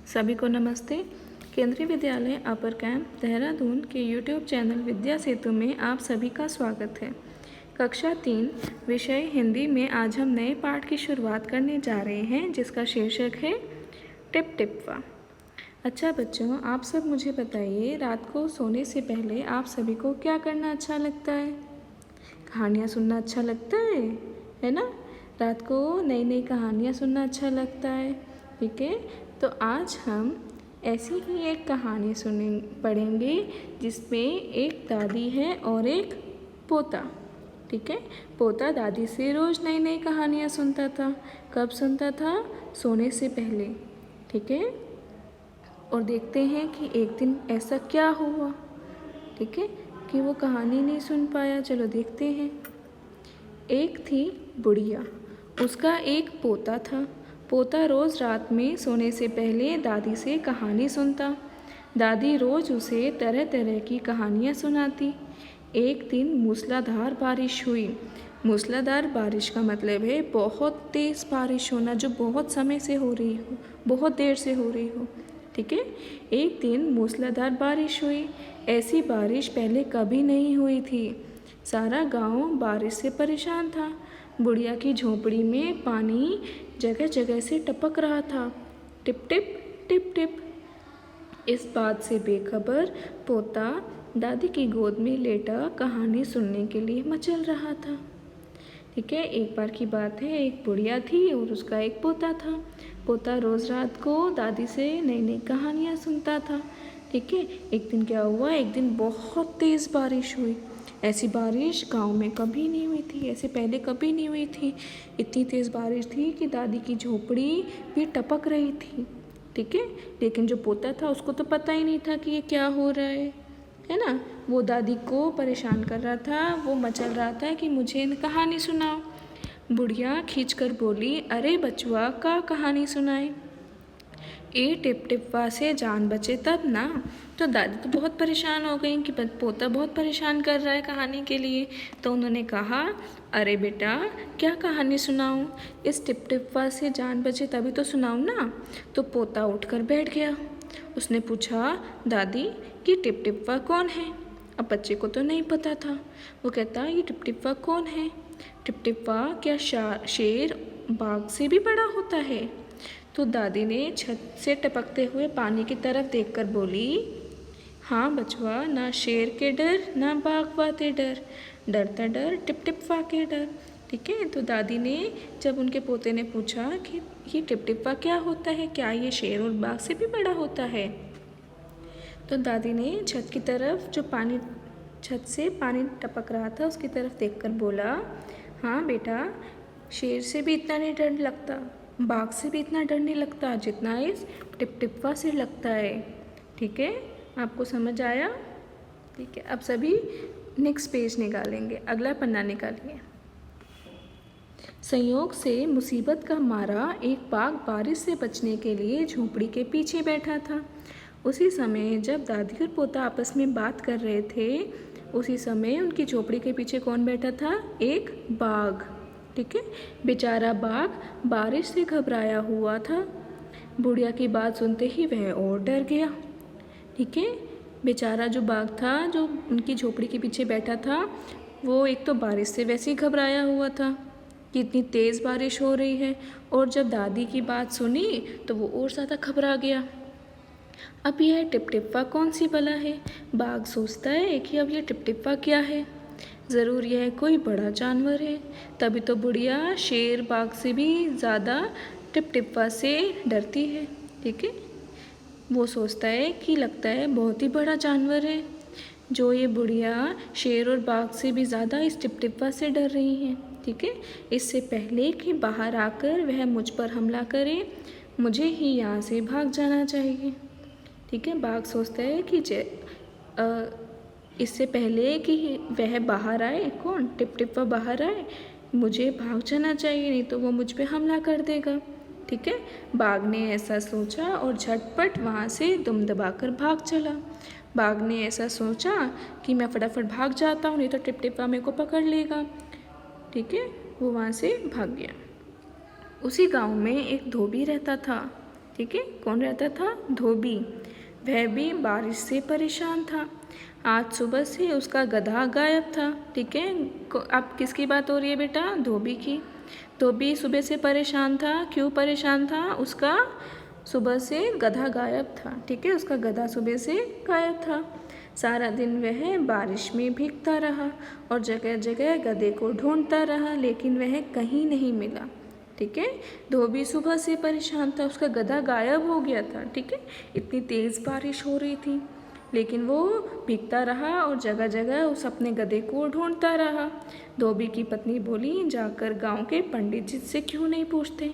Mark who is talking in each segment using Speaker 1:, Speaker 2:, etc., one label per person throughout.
Speaker 1: सभी को नमस्ते। केंद्रीय विद्यालय अपर कैंप देहरादून के यूट्यूब चैनल विद्या सेतु में आप सभी का स्वागत है। कक्षा 3 विषय हिंदी में आज हम नए पाठ की शुरुआत करने जा रहे हैं, जिसका शीर्षक है टिप टिप्पा। अच्छा बच्चों, आप सब मुझे बताइए, रात को सोने से पहले आप सभी को क्या करना अच्छा लगता है? कहानियाँ सुनना अच्छा लगता है ना? रात को नई नई कहानियाँ सुनना अच्छा लगता है। ठीक है, तो आज हम ऐसी ही एक कहानी पढ़ेंगे जिसमें एक दादी है और एक पोता। ठीक है, पोता दादी से रोज़ नई नई कहानियाँ सुनता था। कब सुनता था? सोने से पहले। ठीक है, और देखते हैं कि एक दिन ऐसा क्या हुआ, ठीक है, कि वो कहानी नहीं सुन पाया। चलो देखते हैं। एक थी बुढ़िया, उसका एक पोता था। पोता रोज़ रात में सोने से पहले दादी से कहानी सुनता। दादी रोज़ उसे तरह तरह की कहानियाँ सुनाती। एक दिन मूसलाधार बारिश हुई। मूसलाधार बारिश का मतलब है बहुत तेज़ बारिश होना, जो बहुत समय से हो रही हो, बहुत देर से हो रही हो। ठीक है, एक दिन मूसलाधार बारिश हुई। ऐसी बारिश पहले कभी नहीं हुई थी। सारा गांव बारिश से परेशान था। बुढ़िया की झोपड़ी में पानी जगह जगह से टपक रहा था, टिप टिप टिप टिप। इस बात से बेखबर पोता दादी की गोद में लेटा कहानी सुनने के लिए मचल रहा था। ठीक है, एक बार की बात है, एक बुढ़िया थी और उसका एक पोता था। पोता रोज़ रात को दादी से नई नई कहानियाँ सुनता था। ठीक है, एक दिन क्या हुआ, एक दिन बहुत तेज़ बारिश हुई। ऐसी बारिश गांव में कभी नहीं हुई थी, ऐसे पहले कभी नहीं हुई थी। इतनी तेज़ बारिश थी कि दादी की झोपड़ी भी टपक रही थी। ठीक है, लेकिन जो पोता था उसको तो पता ही नहीं था कि ये क्या हो रहा है ना। वो दादी को परेशान कर रहा था, वो मचल रहा था कि मुझे कहानी सुनाओ। बुढ़िया खींचकर बोली, अरे बचुआ, का कहानी सुनाए? ए टिप टिप्पा से जान बचे तब ना। तो दादी तो बहुत परेशान हो गई कि पोता बहुत परेशान कर रहा है कहानी के लिए। तो उन्होंने कहा, अरे बेटा, क्या कहानी सुनाऊं? इस टिप टिप्पा से जान बचे तभी तो सुनाऊं ना। तो पोता उठकर बैठ गया। उसने पूछा, दादी, कि टिप टिप्पा कौन है? अब बच्चे को तो नहीं पता था। वो कहता, ये टिप टिप्पा कौन है? टिप टिप्पा क्या शेर बाघ से भी बड़ा होता है? तो दादी ने छत से टपकते हुए पानी की तरफ देखकर बोली, हाँ बचवा, ना शेर के डर ना बाघ वाते डर, डरता डर टिप टिप्पा के डर। ठीक है, तो दादी ने जब उनके पोते ने पूछा कि ये टिप टिप्पा क्या होता है, क्या ये शेर और बाघ से भी बड़ा होता है? तो दादी ने छत की तरफ, जो पानी छत से पानी टपक रहा था उसकी तरफ देखकर बोला, हाँ बेटा, शेर से भी इतना नहीं डर लगता, बाघ से भी इतना डर नहीं लगता जितना इस टिप टिप्पा से लगता है। ठीक है, आपको समझ आया? ठीक है, अब सभी नेक्स्ट पेज निकालेंगे, अगला पन्ना निकालिए। संयोग से मुसीबत का मारा एक बाघ बारिश से बचने के लिए झोपड़ी के पीछे बैठा था। उसी समय जब दादी और पोता आपस में बात कर रहे थे, उसी समय उनकी झोपड़ी के पीछे कौन बैठा था? एक बाघ। ठीक है, बेचारा बाघ बारिश से घबराया हुआ था। बुढ़िया की बात सुनते ही वह और डर गया। ठीक है, बेचारा जो बाघ था, जो उनकी झोपड़ी के पीछे बैठा था, वो एक तो बारिश से वैसे ही घबराया हुआ था कि इतनी तेज़ बारिश हो रही है, और जब दादी की बात सुनी तो वो और ज़्यादा घबरा गया। अब यह टिप टिप्पा कौन सी बला है? बाघ सोचता है कि अब यह टिप टिप्पा क्या है, ज़रूर यह कोई बड़ा जानवर है। तभी तो बुढ़िया शेर बाघ से भी ज़्यादा टिप टिप्पा से डरती है। ठीक है, वो सोचता है कि लगता है बहुत ही बड़ा जानवर है, जो ये बुढ़िया शेर और बाघ से भी ज़्यादा इस टिप टिप्पा से डर रही हैं। ठीक है, इससे पहले कि बाहर आकर वह मुझ पर हमला करे, मुझे ही यहाँ से भाग जाना चाहिए। ठीक है, बाघ सोचता है कि इससे पहले कि वह बाहर आए, कौन? टिप टिप्पा बाहर आए, मुझे भाग जाना चाहिए, नहीं तो वो मुझ पे हमला कर देगा। ठीक है, बाघ ने ऐसा सोचा और झटपट वहाँ से दुम दबाकर भाग चला। बाघ ने ऐसा सोचा कि मैं फटाफट भाग जाता हूँ, नहीं तो टिप टिप्पा मेरे को पकड़ लेगा। ठीक है, वो वहाँ से भाग गया। उसी गांव में एक धोबी रहता था। ठीक है। कौन रहता था? धोबी। वह भी बारिश से परेशान था। आज सुबह से उसका गधा गायब था। ठीक है। अब किसकी बात हो रही है बेटा? धोबी की। धोबी सुबह से परेशान था। क्यों परेशान था? उसका सुबह से गधा गायब था। ठीक है। उसका गधा सुबह से गायब था। सारा दिन वह बारिश में भीगता रहा और जगह जगह गधे को ढूंढता रहा, लेकिन वह कहीं नहीं मिला। ठीक है। धोबी सुबह से परेशान था, उसका गधा गायब हो गया था। ठीक है। इतनी तेज़ बारिश हो रही थी, लेकिन वो भीगता रहा और जगह जगह उस अपने गधे को ढूंढता रहा। धोबी की पत्नी बोली, जाकर गांव के पंडित जी से क्यों नहीं पूछते?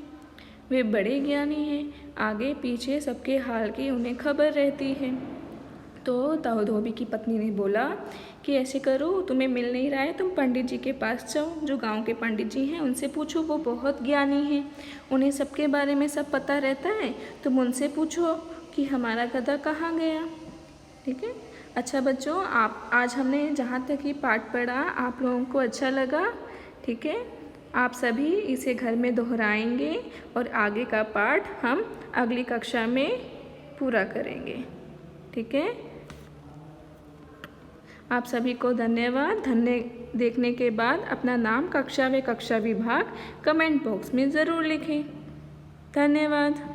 Speaker 1: वे बड़े ज्ञानी हैं, आगे पीछे सबके हाल की उन्हें खबर रहती है। तो धोबी की पत्नी ने बोला कि ऐसे करो, तुम्हें मिल नहीं रहा है, तुम पंडित जी के पास जाओ, जो गांव के पंडित जी हैं उनसे पूछो, वो बहुत ज्ञानी हैं, उन्हें सबके बारे में सब पता रहता है। तुम उनसे पूछो कि हमारा गधा कहाँ गया। ठीक है। अच्छा बच्चों, आप आज हमने जहाँ तक ये पाठ पढ़ा, आप लोगों को अच्छा लगा? ठीक है। आप सभी इसे घर में दोहराएंगे और आगे का पाठ हम अगली कक्षा में पूरा करेंगे। ठीक है। आप सभी को धन्यवाद। देखने के बाद अपना नाम, कक्षा व कक्षा विभाग कमेंट बॉक्स में ज़रूर लिखें। धन्यवाद।